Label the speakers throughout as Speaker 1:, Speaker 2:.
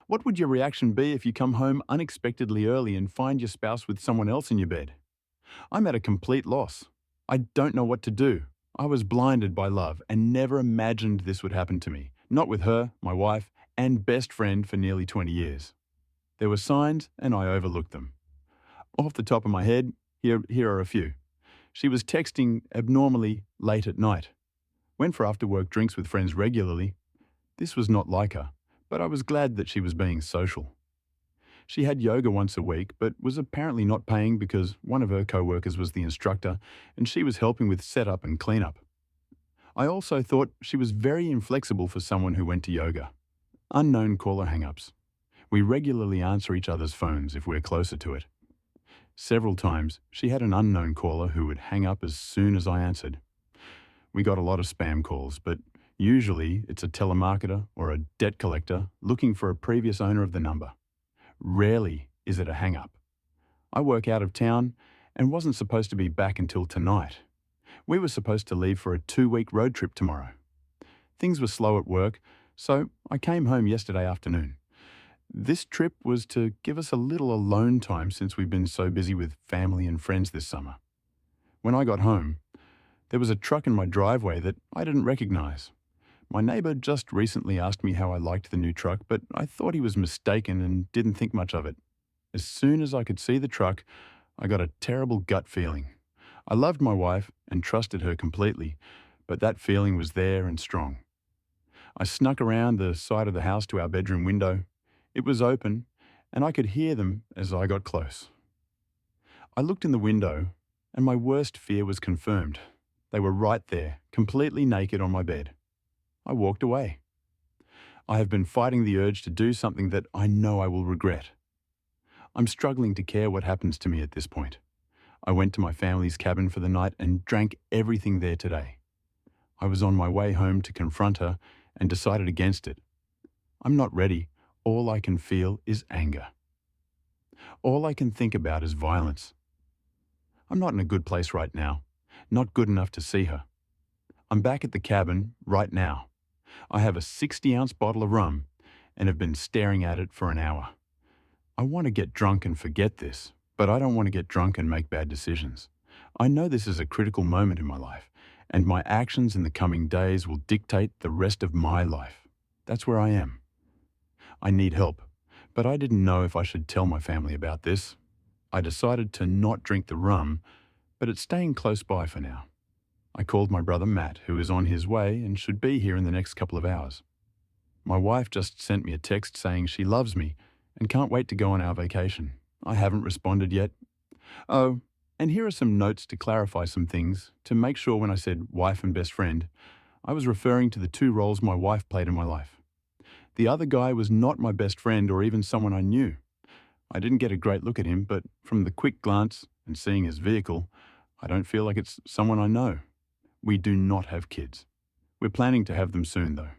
Speaker 1: What would your reaction be if you come home unexpectedly early and find your spouse with someone else in your bed? I'm at a complete loss. I don't know what to do. I was blinded by love and never imagined this would happen to me. Not with her, my wife, and best friend for nearly 20 years. There were signs and I overlooked them. Off the top of my head, here are a few. She was texting abnormally late at night. Went for after-work drinks with friends regularly. This was not like her, but I was glad that she was being social. She had yoga once a week, but was apparently not paying because one of her co-workers was the instructor and she was helping with setup and cleanup. I also thought she was very inflexible for someone who went to yoga. Unknown caller hang-ups. We regularly answer each other's phones if we're closer to it. Several times, she had an unknown caller who would hang up as soon as I answered. We got a lot of spam calls, but usually it's a telemarketer or a debt collector looking for a previous owner of the number. Rarely is it a hang-up. I work out of town and wasn't supposed to be back until tonight. We were supposed to leave for a 2-week road trip tomorrow. Things were slow at work, so I came home yesterday afternoon. This trip was to give us a little alone time since we've been so busy with family and friends this summer. When I got home, there was a truck in my driveway that I didn't recognize. My neighbor just recently asked me how I liked the new truck, but I thought he was mistaken and didn't think much of it. As soon as I could see the truck, I got a terrible gut feeling. I loved my wife and trusted her completely, but that feeling was there and strong. I snuck around the side of the house to our bedroom window. It was open, and I could hear them as I got close. I looked in the window, and my worst fear was confirmed. They were right there, completely naked on my bed. I walked away. I have been fighting the urge to do something that I know I will regret. I'm struggling to care what happens to me at this point. I went to my family's cabin for the night and drank everything there today. I was on my way home to confront her and decided against it. I'm not ready. All I can feel is anger. All I can think about is violence. I'm not in a good place right now, not good enough to see her. I'm back at the cabin right now. I have a 60-ounce bottle of rum and have been staring at it for an hour. I want to get drunk and forget this, but I don't want to get drunk and make bad decisions. I know this is a critical moment in my life, and my actions in the coming days will dictate the rest of my life. That's where I am. I need help, but I didn't know if I should tell my family about this. I decided to not drink the rum, but it's staying close by for now. I called my brother Matt, who is on his way and should be here in the next couple of hours. My wife just sent me a text saying she loves me and can't wait to go on our vacation. I haven't responded yet. Oh, and here are some notes to clarify some things, to make sure when I said wife and best friend, I was referring to the 2 roles my wife played in my life. The other guy was not my best friend or even someone I knew. I didn't get a great look at him, but from the quick glance and seeing his vehicle, I don't feel like it's someone I know. We do not have kids. We're planning to have them soon, though.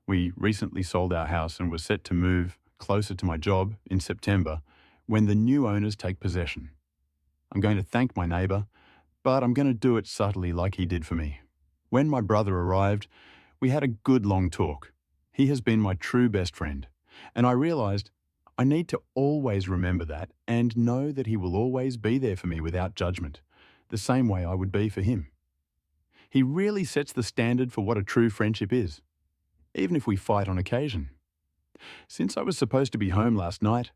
Speaker 1: We recently sold our house and were set to move closer to my job in September when the new owners take possession. I'm going to thank my neighbor, but I'm going to do it subtly like he did for me. When my brother arrived, we had a good long talk. He has been my true best friend, and I realized I need to always remember that and know that he will always be there for me without judgment, the same way I would be for him. He really sets the standard for what a true friendship is, even if we fight on occasion. Since I was supposed to be home last night,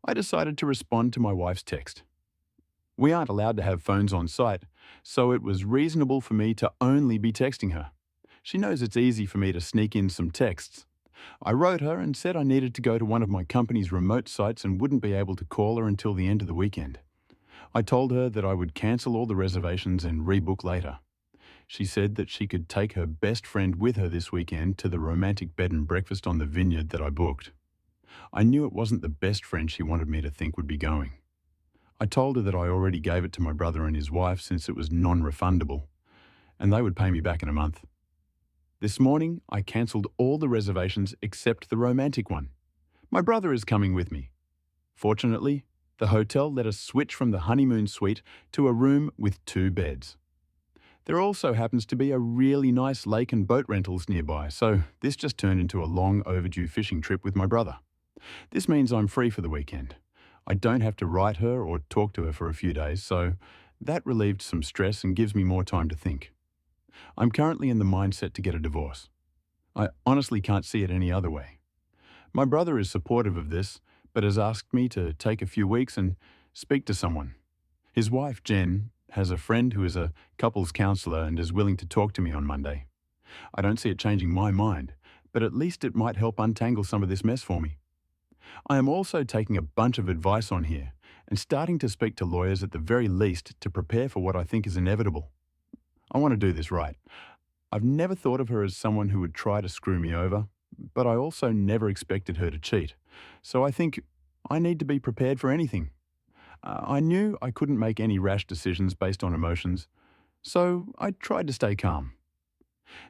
Speaker 1: I decided to respond to my wife's text. We aren't allowed to have phones on site, so it was reasonable for me to only be texting her. She knows it's easy for me to sneak in some texts. I wrote her and said I needed to go to one of my company's remote sites and wouldn't be able to call her until the end of the weekend. I told her that I would cancel all the reservations and rebook later. She said that she could take her best friend with her this weekend to the romantic bed and breakfast on the vineyard that I booked. I knew it wasn't the best friend she wanted me to think would be going. I told her that I already gave it to my brother and his wife since it was non-refundable, and they would pay me back in a month. This morning, I cancelled all the reservations except the romantic one. My brother is coming with me. Fortunately, the hotel let us switch from the honeymoon suite to a room with 2 beds. There also happens to be a really nice lake and boat rentals nearby, so this just turned into a long overdue fishing trip with my brother. This means I'm free for the weekend. I don't have to write her or talk to her for a few days, so that relieved some stress and gives me more time to think. I'm currently in the mindset to get a divorce. I honestly can't see it any other way. My brother is supportive of this, but has asked me to take a few weeks and speak to someone. His wife, Jen, has a friend who is a couples counselor and is willing to talk to me on Monday. I don't see it changing my mind, but at least it might help untangle some of this mess for me. I am also taking a bunch of advice on here and starting to speak to lawyers at the very least to prepare for what I think is inevitable. I want to do this right. I've never thought of her as someone who would try to screw me over, but I also never expected her to cheat. So I think I need to be prepared for anything. I knew I couldn't make any rash decisions based on emotions, so I tried to stay calm.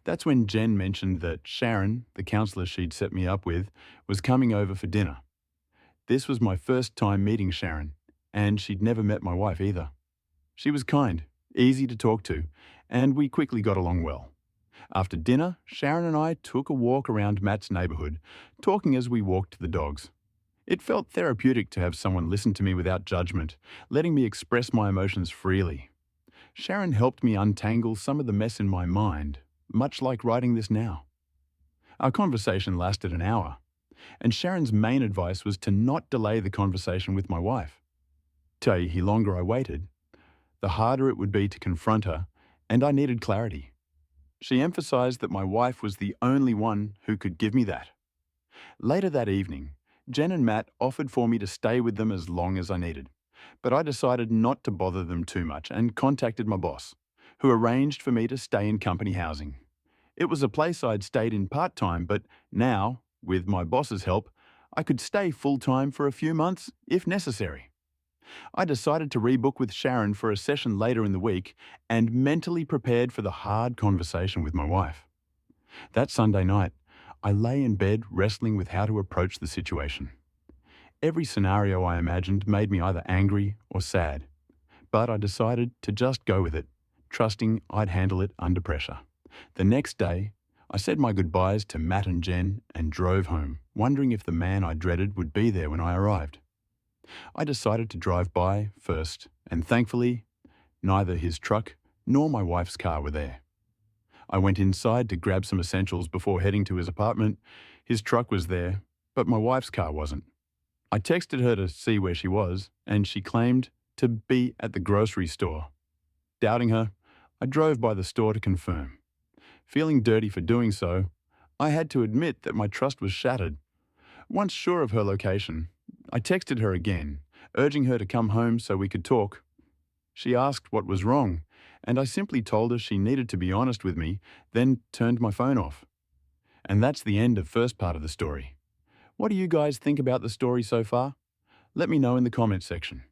Speaker 1: That's when Jen mentioned that Sharon, the counsellor she'd set me up with, was coming over for dinner. This was my first time meeting Sharon, and she'd never met my wife either. She was kind, easy to talk to, and we quickly got along well. After dinner, Sharon and I took a walk around Matt's neighbourhood, talking as we walked the dogs. It felt therapeutic to have someone listen to me without judgment, letting me express my emotions freely. Sharon helped me untangle some of the mess in my mind, much like writing this now. Our conversation lasted an hour, and Sharon's main advice was to not delay the conversation with my wife. The longer I waited, the harder it would be to confront her, and I needed clarity. She emphasized that my wife was the only one who could give me that. Later that evening, Jen and Matt offered for me to stay with them as long as I needed, but I decided not to bother them too much and contacted my boss, who arranged for me to stay in company housing. It was a place I'd stayed in part-time, but now, with my boss's help, I could stay full-time for a few months if necessary. I decided to rebook with Sharon for a session later in the week and mentally prepared for the hard conversation with my wife. That Sunday night, I lay in bed wrestling with how to approach the situation. Every scenario I imagined made me either angry or sad, but I decided to just go with it, trusting I'd handle it under pressure. The next day, I said my goodbyes to Matt and Jen and drove home, wondering if the man I dreaded would be there when I arrived. I decided to drive by first, and thankfully, neither his truck nor my wife's car were there. I went inside to grab some essentials before heading to his apartment. His truck was there, but my wife's car wasn't. I texted her to see where she was, and she claimed to be at the grocery store. Doubting her, I drove by the store to confirm. Feeling dirty for doing so, I had to admit that my trust was shattered. Once sure of her location, I texted her again, urging her to come home so we could talk. She asked what was wrong, and I simply told her she needed to be honest with me, then turned my phone off. And that's the end of first part of the story. What do you guys think about the story so far? Let me know in the comments section.